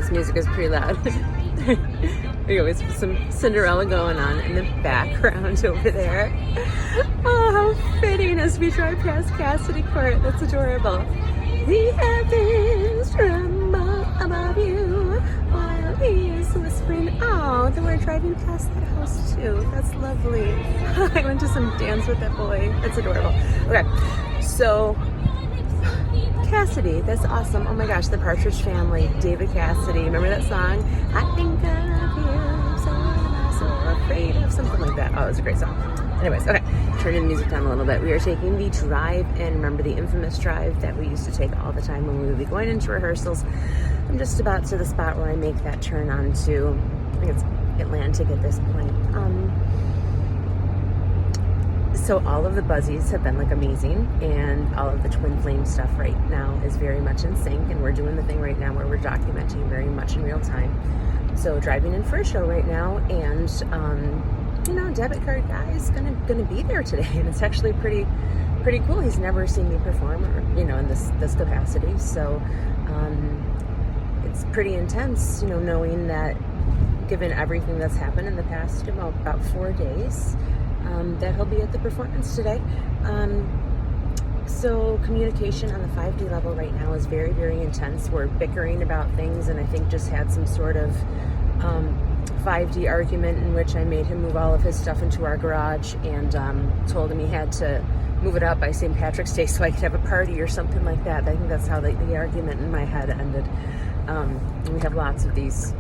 Christmas music is pretty loud. We always put some Cinderella going on in the background over there. Oh, how fitting as we drive past Cassidy Court. That's adorable. The heavens tremble above you while he is whispering. Oh, then we're driving past that house too. That's lovely. I went to some dance with that boy. That's adorable. Okay, so Cassidy, that's awesome. Oh my gosh, the Partridge Family, David Cassidy. Remember that song? I think of you, so am I so afraid of, something like that. Oh, it was a great song. Anyways, okay, turning the music down a little bit. We are taking the drive in. Remember the infamous drive that we used to take all the time when we would be going into rehearsals? I'm just about to the spot where I make that turn onto, I think it's Atlantic at this point. So all of the buzzies have been like amazing, and all of the twin flame stuff right now is very much in sync, and we're doing the thing right now where we're documenting very much in real time. So driving in for a show right now, and you know, debit card guy is gonna be there today, and it's actually pretty cool. He's never seen me perform, or, you know, in this capacity, so it's pretty intense, you know, knowing that given everything that's happened in the past, you know, about 4 days, that he'll be at the performance today. So communication on the 5D level right now is very, very intense. We're bickering about things, and I think just had some sort of 5D argument in which I made him move all of his stuff into our garage, and told him he had to move it up by St. Patrick's Day so I could have a party or something like that. I think that's how the argument in my head ended. And we have lots of these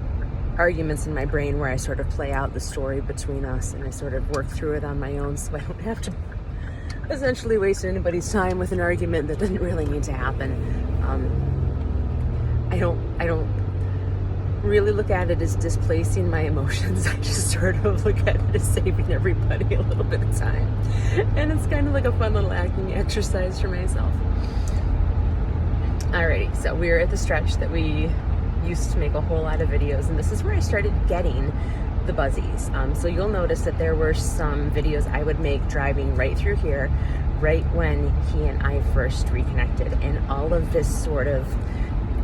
arguments in my brain where I sort of play out the story between us, and I sort of work through it on my own so I don't have to essentially waste anybody's time with an argument that didn't really need to happen. I don't really look at it as displacing my emotions. I just sort of look at it as saving everybody a little bit of time, and it's kind of like a fun little acting exercise for myself. Alrighty, so we're at the stretch that we used to make a whole lot of videos, and this is where I started getting the buzzies. So you'll notice that there were some videos I would make driving right through here, right when he and I first reconnected, and all of this sort of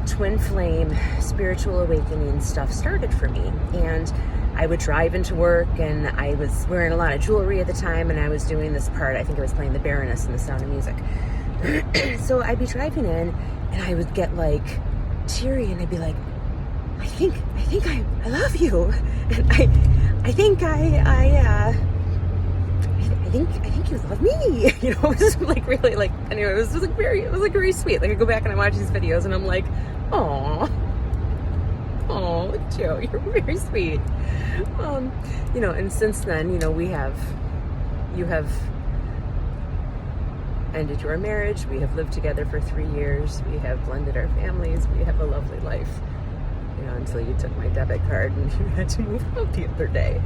twin flame spiritual awakening stuff started for me. And I would drive into work, and I was wearing a lot of jewelry at the time, and I was doing this part, I think I was playing the Baroness in The Sound of Music. So I'd be driving in, and I would get like teary, and I'd be like, I think I love you, and I think you love me. You know, it was like really like, anyway, it was like very sweet. Like I go back and I watch these videos, and I'm like, oh, Joe, you're very sweet. You know, and since then, you know, you have ended your marriage. We have lived together for 3 years. We have blended our families. We have a lovely life. You know, until you took my debit card and you had to move out the other day.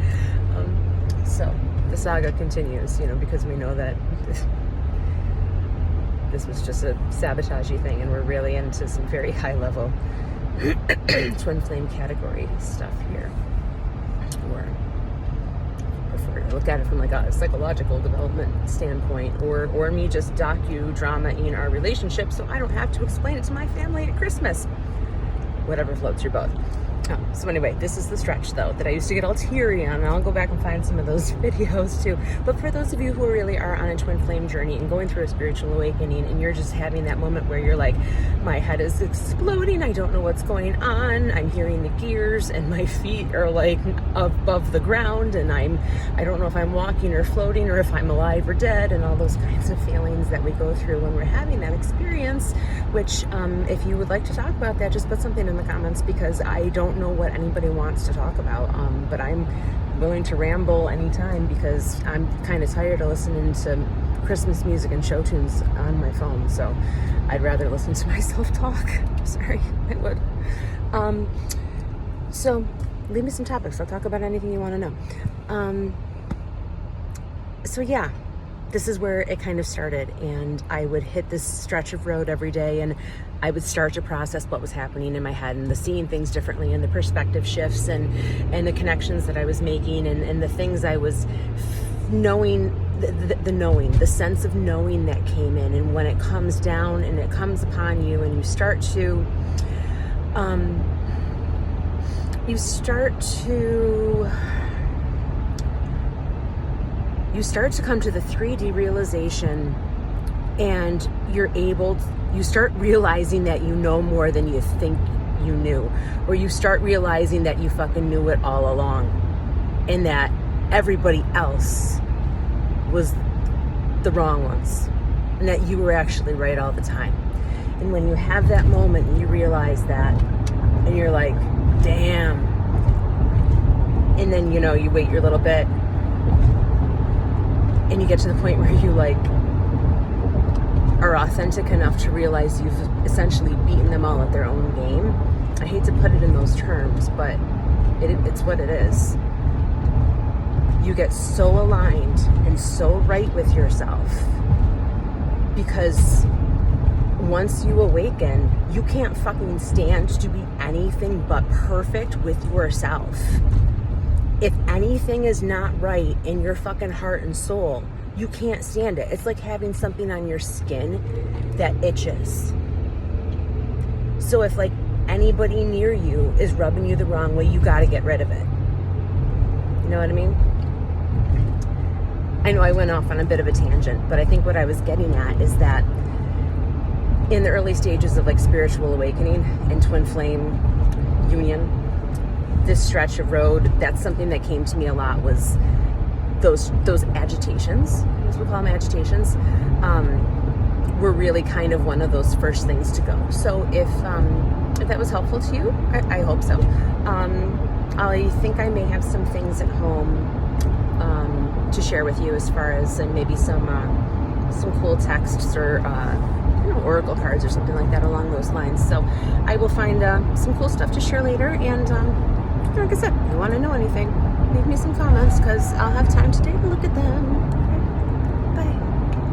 So the saga continues, you know, because we know that this was just a sabotagey thing, and we're really into some very high level twin flame category stuff here. Or prefer to look at it from like a psychological development standpoint, or me just docudrama-ing our relationship so I don't have to explain it to my family at Christmas. Whatever floats your boat. So anyway, this is the stretch though that I used to get all teary on, and I'll go back and find some of those videos too. But for those of you who really are on a twin flame journey and going through a spiritual awakening, and you're just having that moment where you're like, my head is exploding, I don't know what's going on, I'm hearing the gears, and my feet are like above the ground, and I don't know if I'm walking or floating, or if I'm alive or dead, and all those kinds of feelings that we go through when we're having that experience. Which if you would like to talk about that, just put something in the comments, because I don't know what anybody wants to talk about, but I'm willing to ramble anytime, because I'm kind of tired of listening to Christmas music and show tunes on my phone, so I'd rather listen to myself talk. Sorry, I would. So leave me some topics. I'll talk about anything you want to know. So yeah, this is where it kind of started, and I would hit this stretch of road every day, and I would start to process what was happening in my head, and the seeing things differently, and the perspective shifts, and the connections that I was making, and the things I was knowing, the knowing, the sense of knowing that came in. And when it comes down and it comes upon you, and you start to you start to come to the 3D realization, and you start realizing that you know more than you think you knew, or you start realizing that you fucking knew it all along, and that everybody else was the wrong ones, and that you were actually right all the time. And when you have that moment and you realize that, and you're like, damn, and then, you know, you wait your little bit, and you get to the point where you like are authentic enough to realize you've essentially beaten them all at their own game. I hate to put it in those terms, but it's what it is. You get so aligned and so right with yourself, because once you awaken, you can't fucking stand to be anything but perfect with yourself. If anything is not right in your fucking heart and soul, you can't stand it. It's like having something on your skin that itches. So if like anybody near you is rubbing you the wrong way, you got to get rid of it. You know what I mean? I know I went off on a bit of a tangent, but I think what I was getting at is that in the early stages of like spiritual awakening and twin flame union, this stretch of road, that's something that came to me a lot, was those agitations, as we call them, agitations, were really kind of one of those first things to go. So if that was helpful to you, I hope so. I think I may have some things at home to share with you, as far as maybe some cool texts or oracle cards or something like that along those lines. So I will find some cool stuff to share later, and like I said, if you want to know anything, leave me some comments, because I'll have time today to look at them. Okay. Bye.